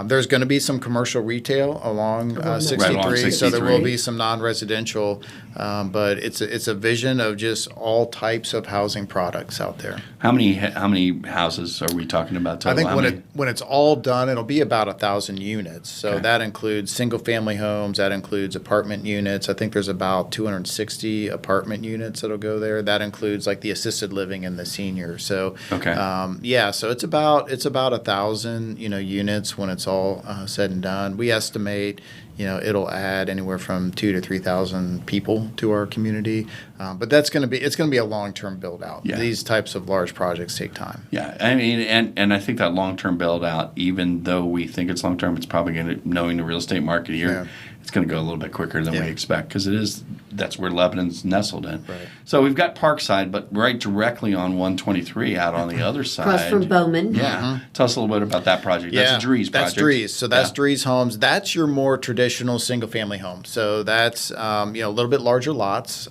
there's going to be some commercial retail along 63, along 63. So there will be some non-residential, but it's a vision of just all types of housing products out there. How many houses are we talking about total? I think when it's all done, it'll be about 1,000 units. So that includes single-family homes, that includes apartment units. I think there's about 260 apartment units that'll go there. That includes like the assisted living and the senior. So so it's about 1,000 units when it's all said and done. We estimate it'll add anywhere from 2,000 to 3,000 people to our community, but it's going to be a long-term build out. Yeah. These types of large projects take time. Yeah, I mean, and I think that long-term build out, even though we think it's long-term, it's probably going to, knowing the real estate market here, it's going to go a little bit quicker than we expect because that's where Lebanon's nestled in. Right. So we've got Parkside, but right directly on 123 out on the other side. Across from Bowman. Yeah. Mm-hmm. Tell us a little bit about that project. That's a Dries project. That's Dries. So that's Dries Homes. That's your more traditional single-family home. So that's a little bit larger lots.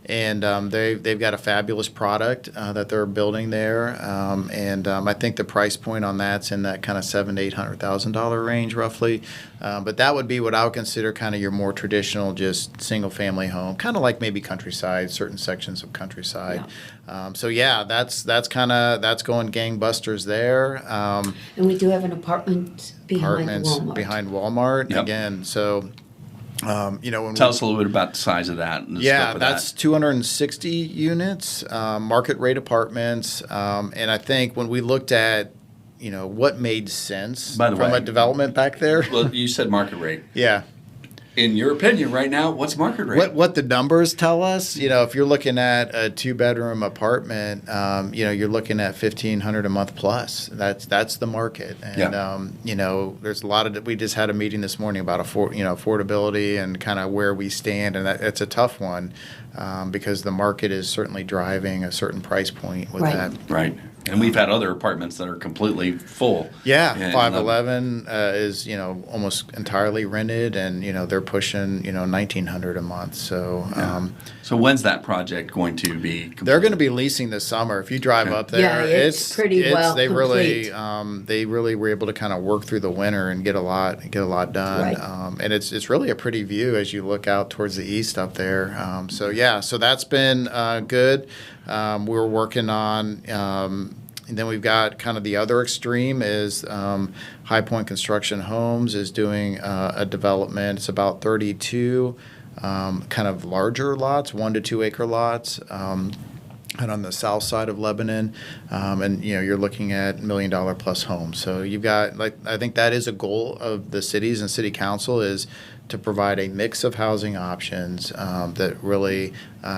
And they've got a fabulous product that they're building there, and I think the price point on that's in that kind of $700,000 to $800,000 range roughly. But that would be what I would consider kind of your more traditional, just single-family home, kind of like maybe Countryside, certain sections of Countryside. Yeah. That's going gangbusters there. And we do have an apartment behind Walmart. Behind Walmart again. So. Tell us a little bit about the size of that. And the scope of that's 260 units, market rate apartments, and I think when we looked at, what made sense from a development back there. Well, you said market rate. Yeah. In your opinion, right now, what's market rate? What the numbers tell us, if you're looking at a 2-bedroom apartment, you're looking at $1,500 a month plus. That's the market, and there's a lot of. We just had a meeting this morning about affordability and kind of where we stand, and it's a tough one because the market is certainly driving a certain price point with that. Right. And we've had other apartments that are completely full. Yeah, 511 is almost entirely rented, and they're pushing $1,900 a month. So so when's that project going to be completed? They're going to be leasing this summer. If you drive up there, it's pretty well they complete. They really were able to kind of work through the winter and get a lot done. Right. And it's really a pretty view as you look out towards the east up there. So that's been good. We're working on. And then we've got kind of the other extreme is High Point Construction Homes is doing a development. It's about 32 kind of larger lots, 1 to 2 acre lots. And on the south side of Lebanon, and you're looking at $1 million plus homes. So you've got I think that is a goal of the cities and city council is to provide a mix of housing options that really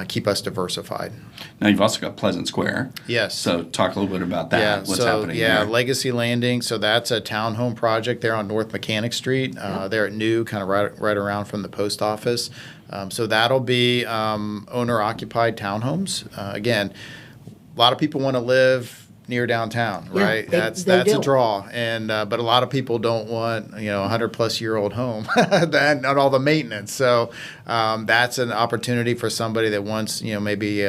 keep us diversified. Now you've also got Pleasant Square. Yes. So talk a little bit about that. What's happening there? Legacy Landing. So that's a townhome project there on North Mechanic Street. There at New, kind of right around from the post office. So that'll be owner-occupied townhomes. Again, a lot of people want to live near downtown, right? That's a draw, and but a lot of people don't want 100-plus-year-old home that not all the maintenance. So that's an opportunity for somebody that wants maybe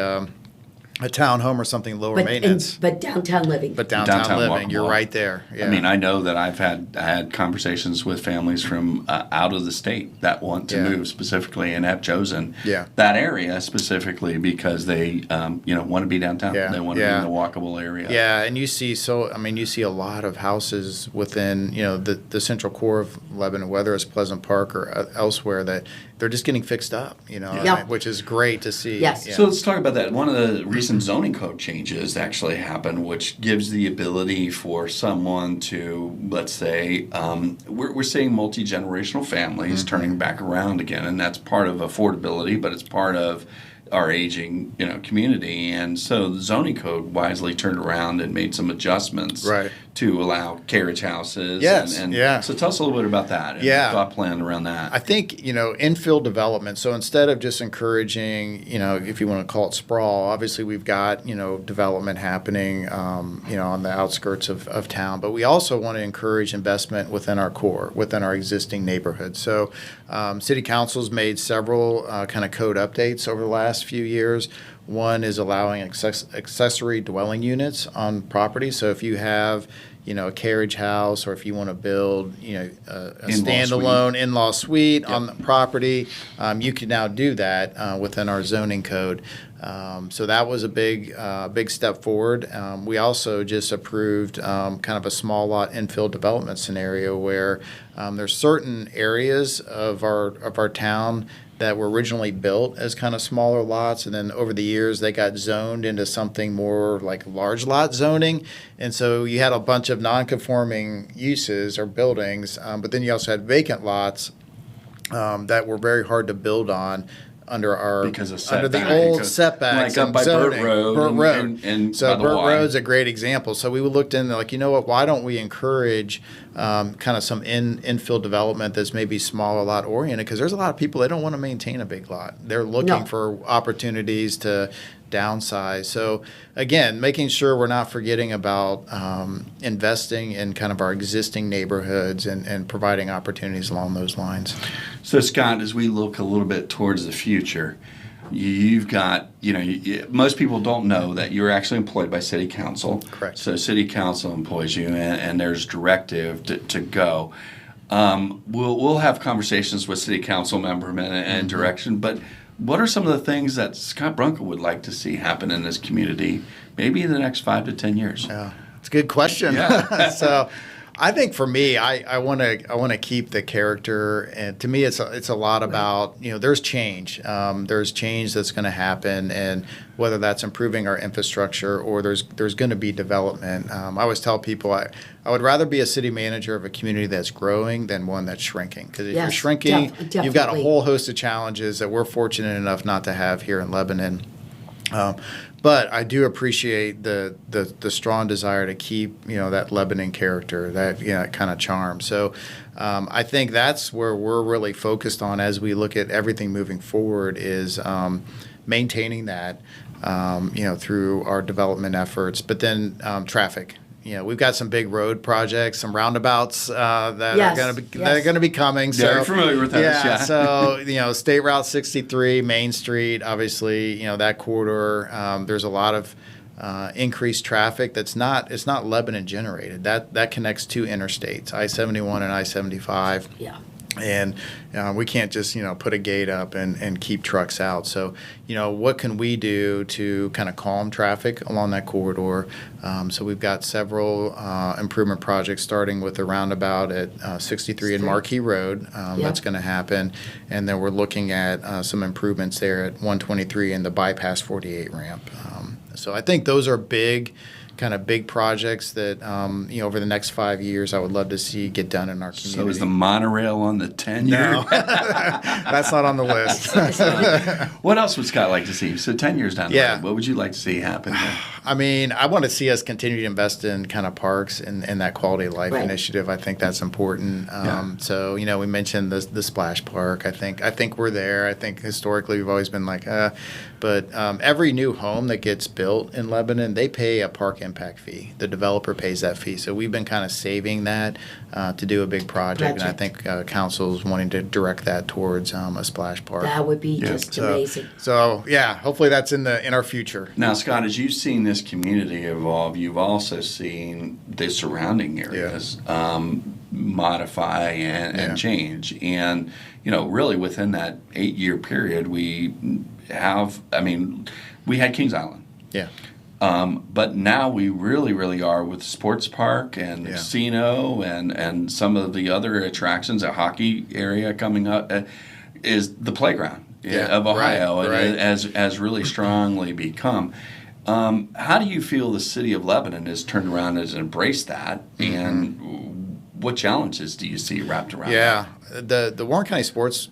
a townhome or something lower maintenance. But downtown living. But downtown living, you're right there. Yeah. I mean, I know that I had conversations with families from out of the state that want to move specifically and have chosen that area specifically because they want to be downtown. Yeah. They want to be in the walkable area. Yeah, and you see a lot of houses within the central core of Lebanon, whether it's Pleasant Park or elsewhere, that they're just getting fixed up, which is great to see. Yes. Yeah. So let's talk about that. One of the recent zoning code changes actually happened, which gives the ability for someone to, let's say, we're seeing multi-generational families turning back around again, and that's part of affordability, but it's part of our aging, community. And so the zoning code wisely turned around and made some adjustments to allow carriage houses. So tell us a little bit about that and the thought plan around that. I think, infill development. So instead of just encouraging, if you want to call it sprawl, obviously we've got, development happening, on the outskirts of town. But we also want to encourage investment within our core, within our existing neighborhoods. So City Council's made several kind of code updates over the last few years. One is allowing accessory dwelling units on property. So if you have, a carriage house, or if you want to build, a standalone in-law suite on the property, you can now do that within our zoning code. So that was a big step forward. We also just approved kind of a small lot infill development scenario where there's certain areas of our town that were originally built as kind of smaller lots, and then over the years they got zoned into something more like large lot zoning. And so you had a bunch of non-conforming uses or buildings, but then you also had vacant lots that were very hard to build on under the old setbacks, like up by zoning. Burt Road. And so by Burt Y. Road's a great example. So we looked in like, why don't we encourage kind of some infill development that's maybe smaller lot oriented? Because there's a lot of people, they don't want to maintain a big lot. They're looking for opportunities to downsize. So again, making sure we're not forgetting about investing in kind of our existing neighborhoods and providing opportunities along those lines. So Scott, as we look a little bit towards the future, you've got, most people don't know that you're actually employed by City Council. Correct. So City Council employs you, and there's directive to go. We'll have conversations with City Council member and direction, but what are some of the things that Scott Brunka would like to see happen in this community, maybe in the next 5 to 10 years? Yeah, it's a good question. Yeah. So I think for me, I want to keep the character, and to me, it's a lot about there's change. There's change that's going to happen, and whether that's improving our infrastructure or there's going to be development. I always tell people I would rather be a city manager of a community that's growing than one that's shrinking. Because if you're shrinking, you've got a whole host of challenges that we're fortunate enough not to have here in Lebanon. But I do appreciate the strong desire to keep that Lebanon character, that kind of charm. So I think that's where we're really focused on as we look at everything moving forward is maintaining that through our development efforts. But then traffic. We've got some big road projects, some roundabouts that are going to be coming. So, very familiar with those. Yeah. So State Route 63, Main Street, obviously, that corridor. There's a lot of increased traffic. It's not Lebanon generated. That connects two interstates, I-71 and I-75. Yeah. And we can't just, put a gate up and keep trucks out. So, what can we do to kind of calm traffic along that corridor? So we've got several improvement projects starting with the roundabout at 63 and Marquee Road. That's going to happen. And then we're looking at some improvements there at 123 and the bypass 48 ramp. So I think those are big projects that, over the next 5 years, I would love to see get done in our community. So is the monorail on the 10-year? No, that's not on the list. What else would Scott like to see? So 10 years down the road, what would you like to see happen here? I mean, I want to see us continue to invest in kind of parks and that quality of life initiative. I think that's important. So, we mentioned the Splash Park. I think we're there. I think historically we've always been like, but every new home that gets built in Lebanon, they pay a park impact fee. The developer pays that fee. So we've been kind of saving that to do a big project. And I think council's wanting to direct that towards a splash park. That would be just amazing. So hopefully that's in our future. Now, Scott, as you've seen this community evolve, you've also seen the surrounding areas modify and change. And, really within that 8-year period, we had Kings Island. Yeah. But now we really are with the sports park and the casino and some of the other attractions, a hockey area coming up, is the playground of Ohio and has really strongly become. How do you feel the city of Lebanon has turned around and has embraced that? And what challenges do you see wrapped around that? The Warren County Sports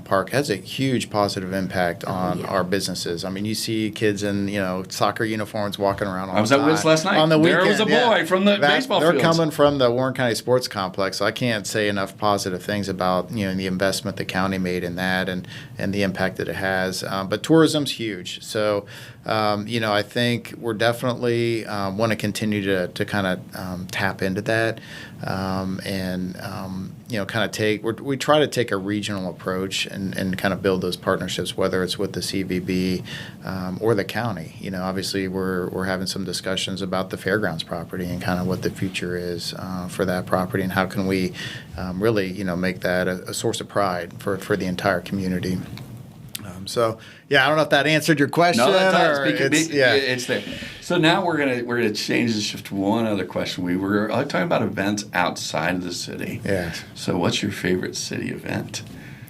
park has a huge positive impact on our businesses. I mean, you see kids in soccer uniforms walking around all the time. I was at Wiz last night. On the weekend, there was a boy from the baseball They're fields. coming from the Warren County Sports Complex. So I can't say enough positive things about the investment the county made in that and the impact that it has. But tourism's huge. So I think we're definitely want to continue to kind of tap into that and kind of we try to take a regional approach and kind of build those partnerships, whether it's with the CVB or the county. Obviously we're having some discussions about the fairgrounds property and kind of what the future is for that property and how can we really make that a source of pride for the entire community. I don't know if that answered your question. No, that does. It's there. So now we're gonna change the shift to one other question. We were talking about events outside of the city. Yeah. So what's your favorite city event?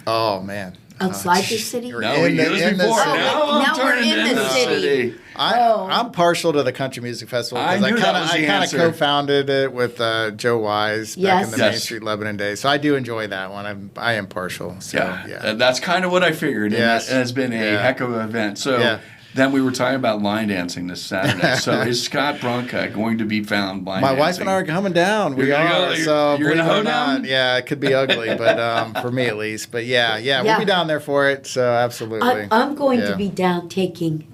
Oh man. Outside the city? No, years before. Now we're in the city. I'm partial to the Country Music Festival because I kind of co-founded it with Joe Wise back in the Main Street Lebanon days. So I do enjoy that one. I am partial. So, yeah. That's kind of what I figured. Yes. And it's been a heck of an event. So then we were talking about line dancing this Saturday. So is Scott Brunka going to be found line dancing? My wife and I are coming down. We are. You're going to hoe down? Yeah, it could be ugly, but for me at least. But we'll be down there for it. So absolutely. I'm going to be down taking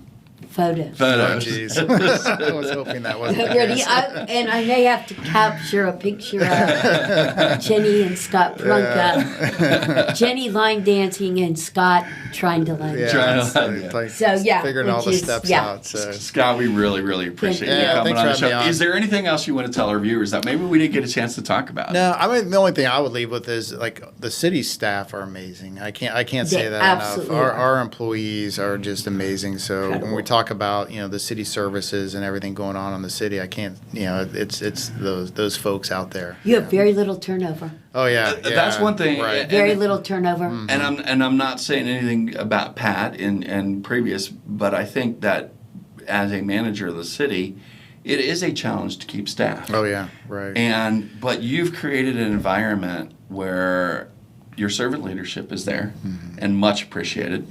photos. Oh, jeez. I was hoping that wasn't the case. And I may have to capture a picture of Jenny and Scott Brunka. Jenny line dancing and Scott trying to line dance. Figuring all the steps out. So. Scott, we really, really appreciate you coming on the show. Is there anything else you want to tell our viewers that maybe we didn't get a chance to talk about? No, I mean the only thing I would leave with is the city staff are amazing. I can't say that enough. Our employees are just amazing. So when we talk about the city services and everything going on in the city, I can't it's those folks out there. You have very little turnover. Oh yeah, that's one thing. Right. Very little turnover. And I'm not saying anything about Pat and previous, but I think that as a manager of the city, it is a challenge to keep staff. Oh yeah, right. But you've created an environment where your servant leadership is there and much appreciated.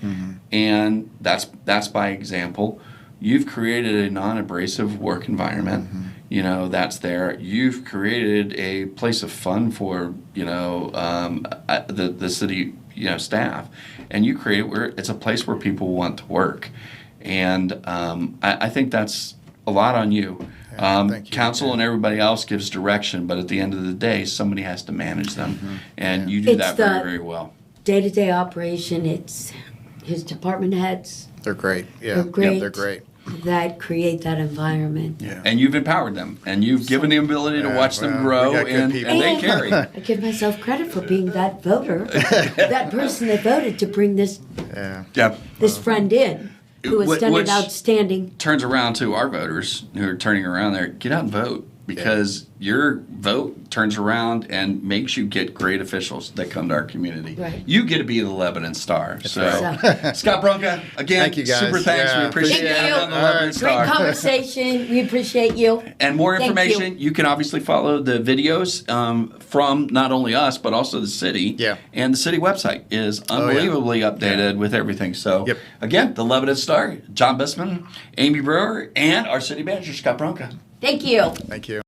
And that's by example. You've created a non-abrasive work environment. That's there. You've created a place of fun for the city staff, and you create it where it's a place where people want to work. And I think that's a lot on you. Council and everybody else gives direction, but at the end of the day, somebody has to manage them, and you do that very, very well. Day-to-day operation. It's his department heads. They're great. Yeah, they're great. They're great. That create that environment. Yeah. And you've empowered them, and you've given the ability to watch them grow, and they carry. I give myself credit for being that voter, that person that voted to bring this friend in, who has done it outstanding. Turns around to our voters who are turning around there, get out and vote, because your vote turns around and makes you get great officials that come to our community. Right. You get to be the Lebanon Star. Scott Brunka, again, thank you guys. Super thanks. We appreciate you on the Lebanon Star. Great conversation. We appreciate you. And more information, you can obviously follow the videos from not only us, but also the city. Yeah. And the city website is unbelievably updated with everything. So, again, the Lebanon Star, John Bissman, Amy Brewer, and our city manager, Scott Brunka. Thank you. Thank you.